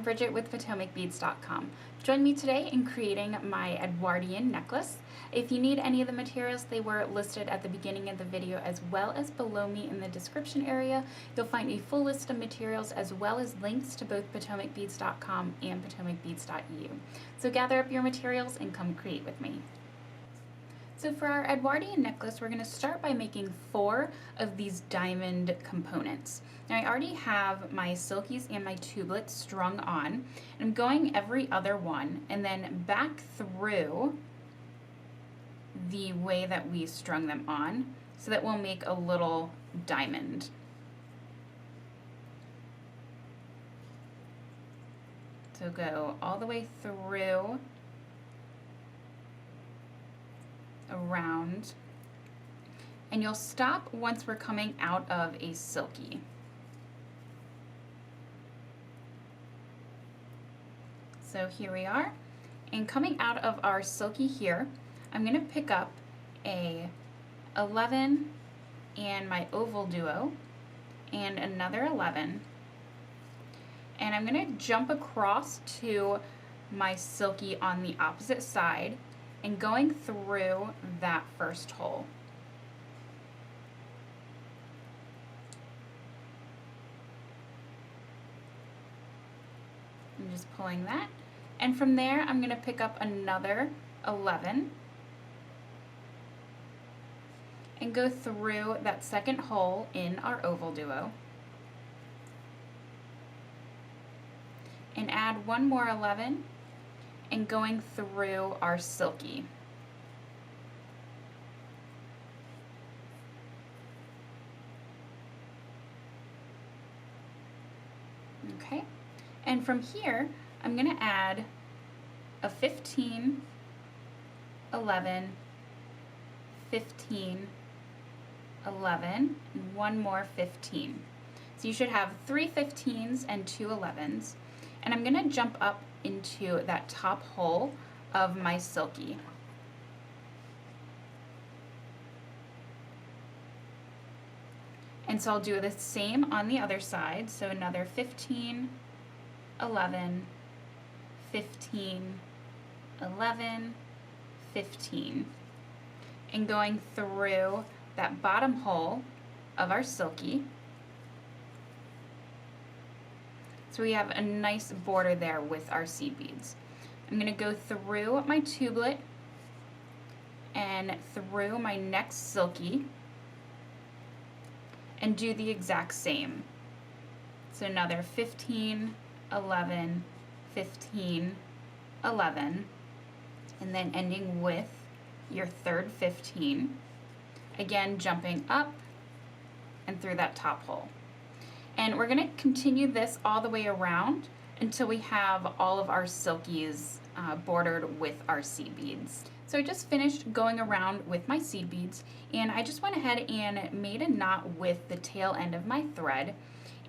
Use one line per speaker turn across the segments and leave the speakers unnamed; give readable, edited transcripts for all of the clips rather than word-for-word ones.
Bridget with PotomacBeads.com. Join me today in creating my Edwardian necklace. If you need any of the materials, they were listed at the beginning of the video as well as below me in the description area. You'll find a full list of materials as well as links to both PotomacBeads.com and PotomacBeads.eu. So gather up your materials and come create with me. So for our Edwardian necklace, we're going to start by making 4 of these diamond components. Now I already have my silkies and my tubelets strung on, and I'm going every other one and then back through the way that we strung them on so that we'll make a little diamond. So go all the way through, around, and you'll stop once we're coming out of a silky. So here we are, and coming out of our silky here, I'm going to pick up a 11 and my OvalDuo and another 11, and I'm going to jump across to my silky on the opposite side and going through that first hole. I'm just pulling that, and from there I'm going to pick up another 11 and go through that second hole in our OvalDuo and add one more 11 and going through our silky. Okay, and from here I'm going to add a 15, 11, 15, 11, and one more 15. So you should have 3 15s and 2 11s. And I'm going to jump up into that top hole of my silky. And so I'll do the same on the other side. So another 15, 11, 15, 11, 15. And going through that bottom hole of our silky. So we have a nice border there with our seed beads. I'm going to go through my tubelet and through my next silky and do the exact same. So another 15, 11, 15, 11, and then ending with your third 15. Again, jumping up and through that top hole. And we're going to continue this all the way around until we have all of our silkies bordered with our seed beads. So I just finished going around with my seed beads, and I just went ahead and made a knot with the tail end of my thread.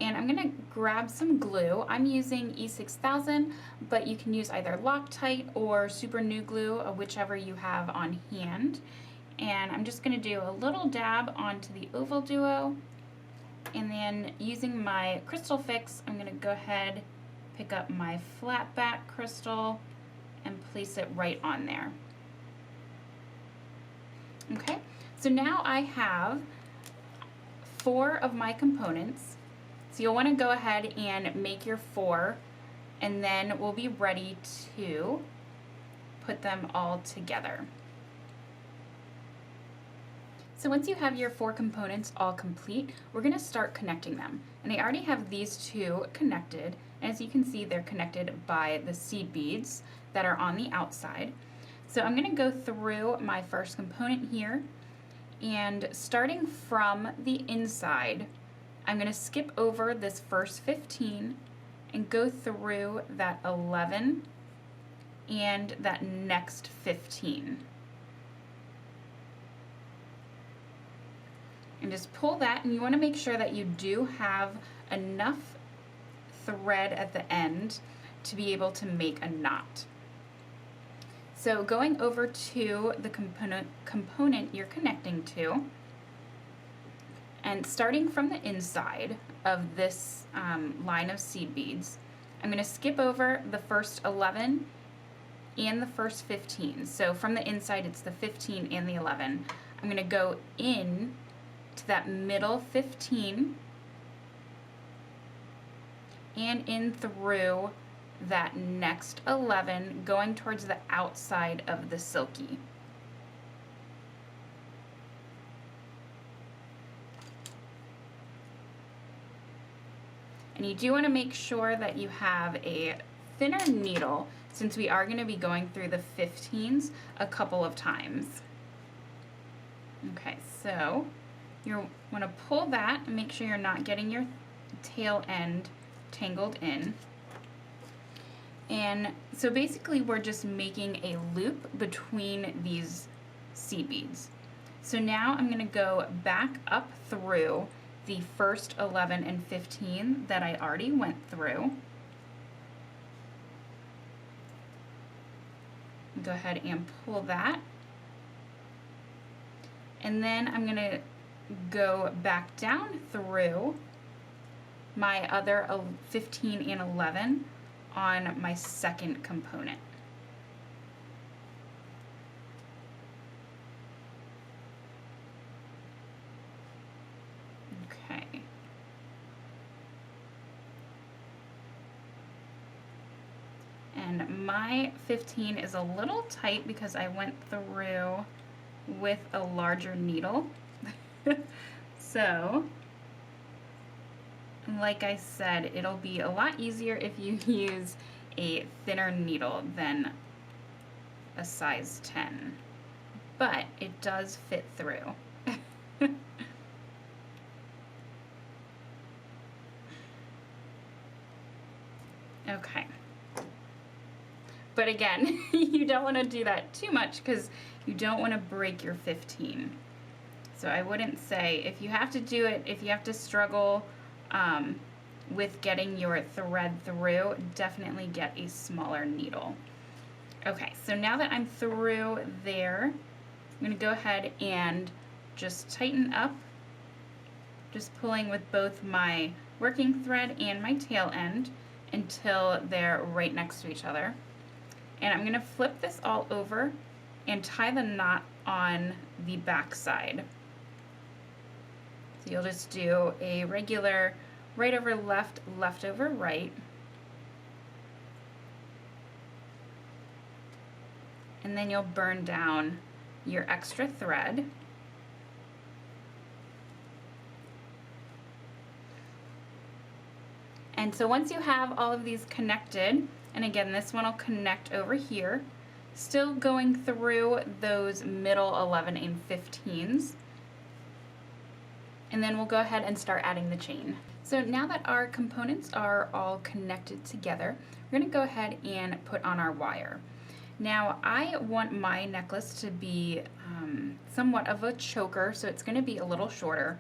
And I'm going to grab some glue. I'm using E6000, but you can use either Loctite or super new glue, whichever you have on hand. And I'm just going to do a little dab onto the OvalDuo. And then using my crystal fix, I'm going to go ahead, pick up my flatback crystal and place it right on there. Okay, so now I have 4 of my components. So you'll want to go ahead and make your 4, and then we'll be ready to put them all together. So once you have your 4 components all complete, we're going to start connecting them. And I already have these 2 connected. As you can see, they're connected by the seed beads that are on the outside. So I'm going to go through my first component here, and starting from the inside, I'm going to skip over this first 15 and go through that 11 and that next 15. And just pull that, and you want to make sure that you do have enough thread at the end to be able to make a knot. So going over to the component you're connecting to, and starting from the inside of this line of seed beads, I'm going to skip over the first 11 and the first 15. So from the inside, it's the 15 and the 11. I'm going to go in to that middle 15 and in through that next 11, going towards the outside of the silky. And you do want to make sure that you have a thinner needle, since we are going to be going through the 15s a couple of times. Okay, so you want to pull that and make sure you're not getting your tail end tangled in. And so basically we're just making a loop between these seed beads. So now I'm going to go back up through the first 11 and 15 that I already went through. Go ahead and pull that. And then I'm going to go back down through my other 15 and 11 on my second component. Okay. And my 15 is a little tight because I went through with a larger needle. So, like I said, it'll be a lot easier if you use a thinner needle than a size 10, but it does fit through. Okay. But again, you don't want to do that too much because you don't want to break your 15. So I wouldn't say, if you have to do it, if you have to struggle with getting your thread through, definitely get a smaller needle. Okay, so now that I'm through there, I'm going to go ahead and just tighten up, just pulling with both my working thread and my tail end until they're right next to each other. And I'm going to flip this all over and tie the knot on the back side. So you'll just do a regular right over left, left over right. And then you'll burn down your extra thread. And so once you have all of these connected, and again, this one will connect over here, still going through those middle 11 and 15s. And then we'll go ahead and start adding the chain. So now that our components are all connected together, we're going to go ahead and put on our wire. Now I want my necklace to be somewhat of a choker, so it's going to be a little shorter.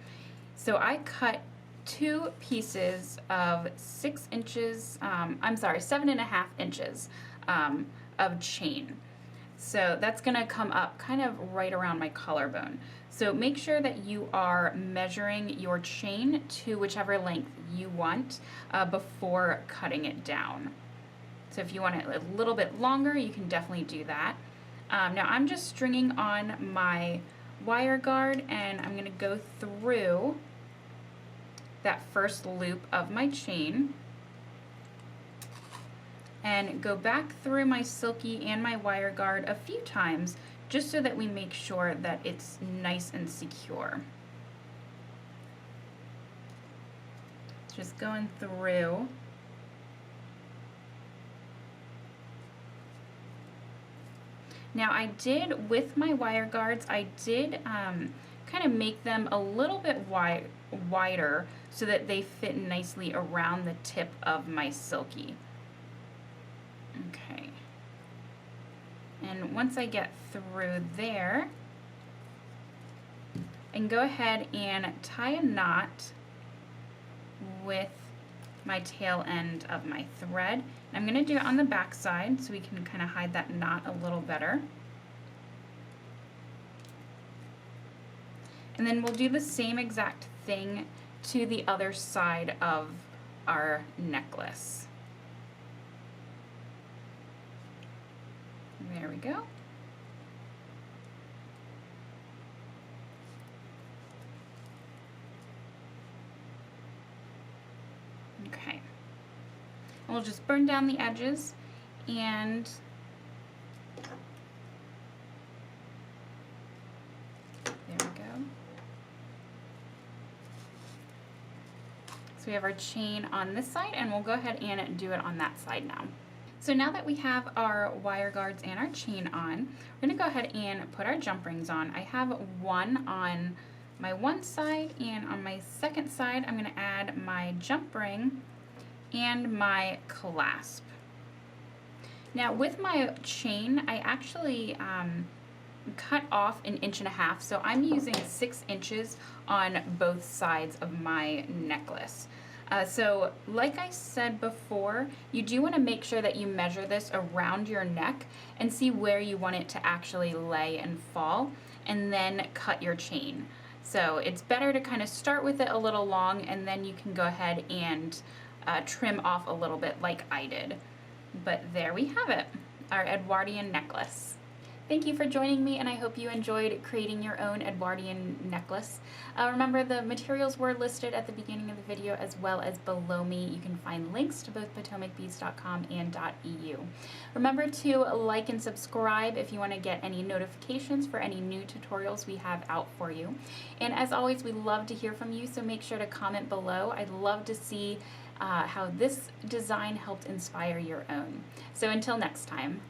So I cut 2 pieces of 7.5 inches of chain. So that's going to come up kind of right around my collarbone. So make sure that you are measuring your chain to whichever length you want before cutting it down. So if you want it a little bit longer, you can definitely do that. Now I'm just stringing on my wire guard, and I'm going to go through that first loop of my chain and go back through my silky and my wire guard a few times, just so that we make sure that it's nice and secure. Just going through. Now I did, with my wire guards, I did kind of make them a little bit wider so that they fit nicely around the tip of my silky. Okay. And once I get through there, I can go ahead and tie a knot with my tail end of my thread. I'm going to do it on the back side so we can kind of hide that knot a little better. And then we'll do the same exact thing to the other side of our necklace. There we go. Okay. And we'll just burn down the edges, and there we go. So we have our chain on this side, and we'll go ahead and do it on that side now. So now that we have our wire guards and our chain on, we're gonna go ahead and put our jump rings on. I have one on my one side, and on my second side, I'm gonna add my jump ring and my clasp. Now with my chain, I actually cut off 1.5 inches, so I'm using 6 inches on both sides of my necklace. So like I said before, you do want to make sure that you measure this around your neck and see where you want it to actually lay and fall, and then cut your chain. So it's better to kind of start with it a little long, and then you can go ahead and trim off a little bit like I did. But there we have it, our Edwardian necklace. Thank you for joining me, and I hope you enjoyed creating your own Edwardian necklace. Remember, the materials were listed at the beginning of the video as well as below me. You can find links to both PotomacBeads.com and .eu. Remember to like and subscribe if you want to get any notifications for any new tutorials we have out for you. And as always, we love to hear from you, so make sure to comment below. I'd love to see how this design helped inspire your own. So until next time.